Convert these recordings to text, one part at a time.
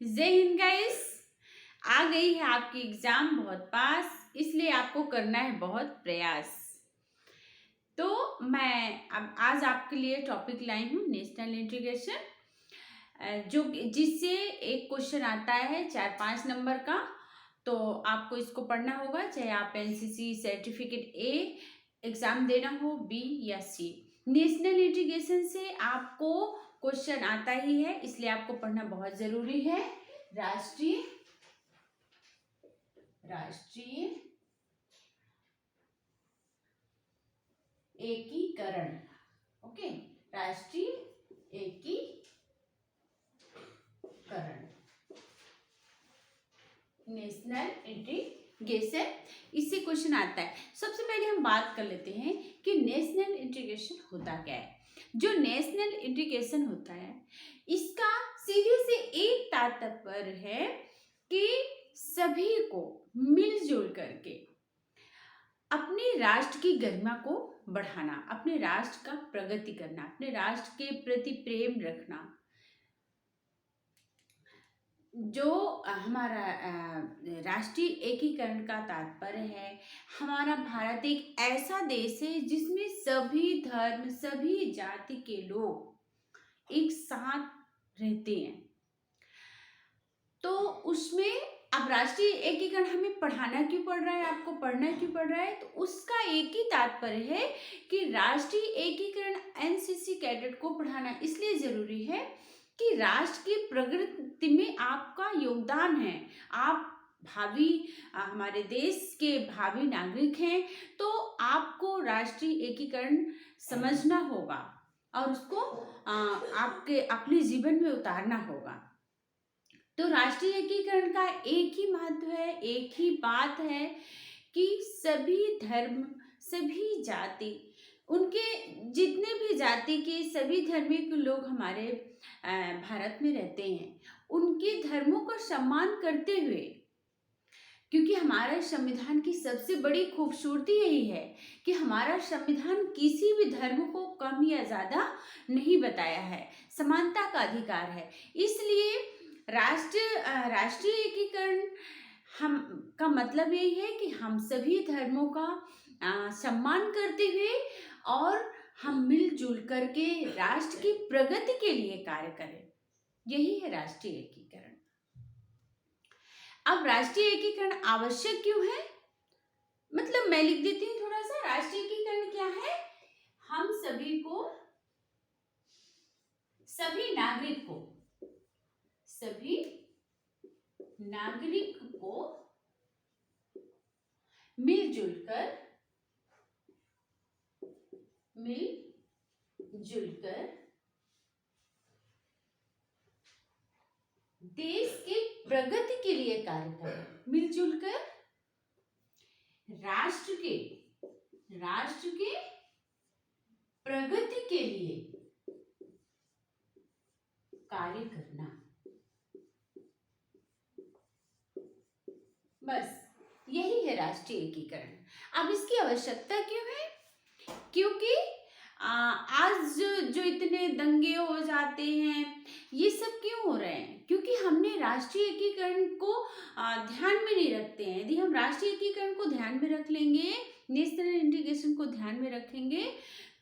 जय हिंद गाइस। आ गई है आपकी एग्जाम बहुत पास, इसलिए आपको करना है बहुत प्रयास। तो मैं अब आज आपके लिए टॉपिक लाई हूँ नेशनल इंटीग्रेशन, जो जिससे एक क्वेश्चन आता है 4-5 नंबर का। तो आपको इसको पढ़ना होगा, चाहे आप एनसीसी सर्टिफिकेट ए एग्जाम देना हो, बी या सी। नेशनल इंटीग्रेशन से आपको क्वेश्चन आता ही है, इसलिए आपको पढ़ना बहुत जरूरी है। राष्ट्रीय राष्ट्रीय एकीकरण, ओके, राष्ट्रीय एकीकरण, नेशनल इंटीग्रेशन, इससे क्वेश्चन आता है। सबसे पहले हम बात कर लेते हैं कि नेशनल इंटीग्रेशन होता क्या है। जो नेशनल इंटीग्रेशन होता है, इसका सीधे से एक तात्पर्य है कि सभी को मिलजुल करके अपने राष्ट्र की गरिमा को बढ़ाना, अपने राष्ट्र का प्रगति करना, अपने राष्ट्र के प्रति प्रेम रखना। जो हमारा राष्ट्रीय एकीकरण का तात्पर्य है, हमारा भारत एक ऐसा देश है जिसमें सभी धर्म, सभी जाति के लोग एक साथ रहते हैं। तो उसमें अब राष्ट्रीय एकीकरण हमें पढ़ाना क्यों पड़ रहा है, आपको पढ़ना क्यों पड़ रहा है, तो उसका एक ही तात्पर्य है कि राष्ट्रीय एकीकरण एनसीसी कैडेट को पढ़ाना इसलिए जरूरी है कि राष्ट्र की प्रगति में आपका योगदान है। आप भावी हमारे देश के भावी नागरिक हैं, तो आपको राष्ट्रीय एकीकरण समझना होगा और उसको आपके अपने जीवन में उतारना होगा। तो राष्ट्रीय एकीकरण का एक ही महत्व है, एक ही बात है कि सभी धर्म, सभी जाति, उनके जितने भी जाति के सभी धर्म के लोग हमारे भारत में रहते हैं, उनके धर्मों का सम्मान करते हुए, क्योंकि हमारा संविधान की सबसे बड़ी खूबसूरती यही है कि हमारा संविधान किसी भी धर्म को कम या ज़्यादा नहीं बताया है, समानता का अधिकार है। इसलिए राष्ट्रीय एकीकरण हम का मतलब यही है कि हम सभी धर्मों का सम्मान करते हुए और हम मिलजुल करके राष्ट्र की प्रगति के लिए कार्य करें, यही है राष्ट्रीय एकीकरण। अब राष्ट्रीय एकीकरण आवश्यक क्यों है, मतलब मैं लिख देती हूँ थोड़ा सा। राष्ट्रीय एकीकरण क्या है, हम सभी को, सभी नागरिक को मिलजुल कर देश के प्रगति के लिए कार्य करें, मिलजुल कर राष्ट्र के प्रगति के लिए कार्य करना। बस यही है राष्ट्रीय एकीकरण। अब इसकी आवश्यकता क्यों है, क्योंकि आज जो इतने दंगे हो जाते हैं, ये सब क्यों हो रहे हैं, क्योंकि हमने राष्ट्रीय एकीकरण को ध्यान में नहीं रखते हैं। यदि हम राष्ट्रीय एकीकरण को ध्यान में रख लेंगे, नेशनल इंटीग्रेशन को ध्यान में रखेंगे,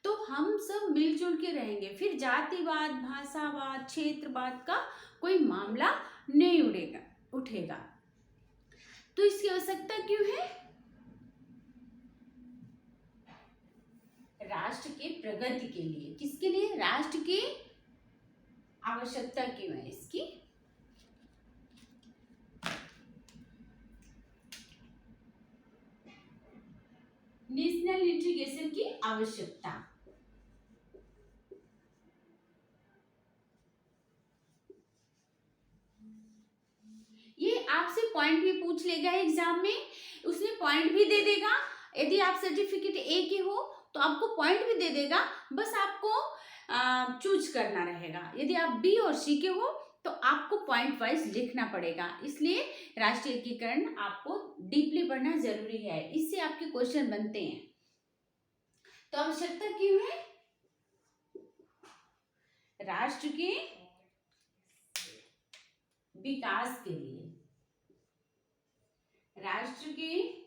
तो हम सब मिलजुल के रहेंगे, फिर जातिवाद, भाषावाद, क्षेत्रवाद का कोई मामला नहीं उठेगा। तो इसकी आवश्यकता क्यों है, राष्ट्र के प्रगति के लिए। किसके लिए, राष्ट्र की आवश्यकता क्यों है इसकी, नेशनल इंटीग्रेशन की आवश्यकता। ये आपसे पॉइंट भी पूछ लेगा एग्जाम में, उसने पॉइंट भी दे देगा। यदि आप सर्टिफिकेट ए के हो तो आपको पॉइंट भी दे देगा, बस आपको चूज करना रहेगा। यदि आप बी और सी के हो तो आपको पॉइंट वाइज लिखना पड़ेगा। इसलिए राष्ट्रीय एकीकरण आपको डीपली पढ़ना जरूरी है, इससे आपके क्वेश्चन बनते हैं। तो आवश्यकता क्यों है, राष्ट्र के विकास के लिए, राष्ट्र के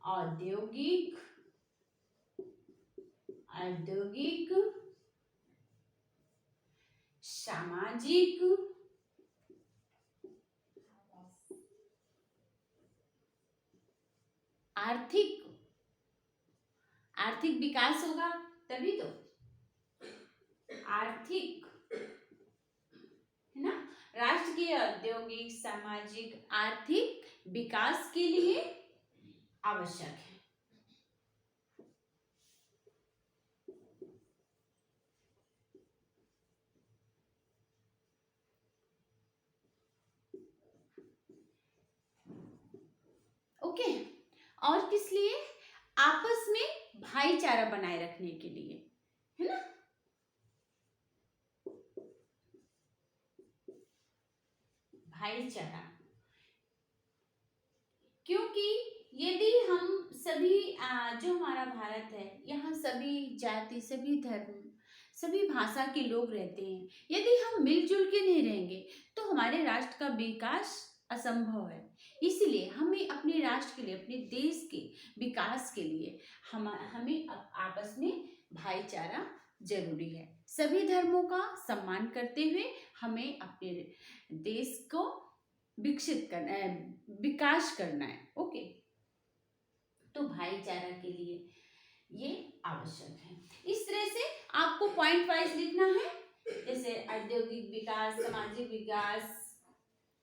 औद्योगिक औद्योगिक सामाजिक आर्थिक आर्थिक विकास होगा तभी तो, आर्थिक, है ना, राष्ट्र के औद्योगिक सामाजिक आर्थिक विकास के लिए आवश्यक है। ओके, और किस लिए? आपस में भाईचारा बनाए रखने के लिए, है ना। भाईचारा, क्योंकि यदि हम सभी जो हमारा भारत है, यहाँ सभी जाति, सभी धर्म, सभी भाषा के लोग रहते हैं, यदि हम मिलजुल के नहीं रहेंगे तो हमारे राष्ट्र का विकास असंभव है। इसलिए हमें अपने राष्ट्र के लिए, अपने देश के विकास के लिए हमें आपस में भाईचारा जरूरी है। सभी धर्मों का सम्मान करते हुए हमें अपने देश को विकसित करना है, विकास करना है। ओके, तो भाईचारा के लिए ये आवश्यक है। इस तरह से आपको पॉइंट वाइज लिखना है, जैसे औद्योगिक विकास, सामाजिक विकास,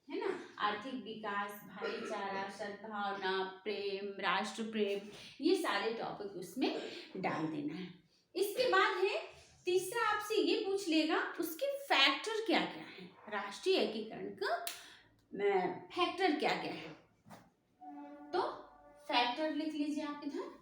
है ना, आर्थिक विकास, भाईचारा, सद्भावना, प्रेम, राष्ट्र प्रेम, ये सारे टॉपिक उसमें डाल देना है। इसके बाद है तीसरा, आपसे ये पूछ लेगा उसके फैक्टर क्या क्या है, राष्ट्रीय एकीकरण का फैक्टर क्या क्या है। तो फैक्टर लिख लीजिए आप इधर।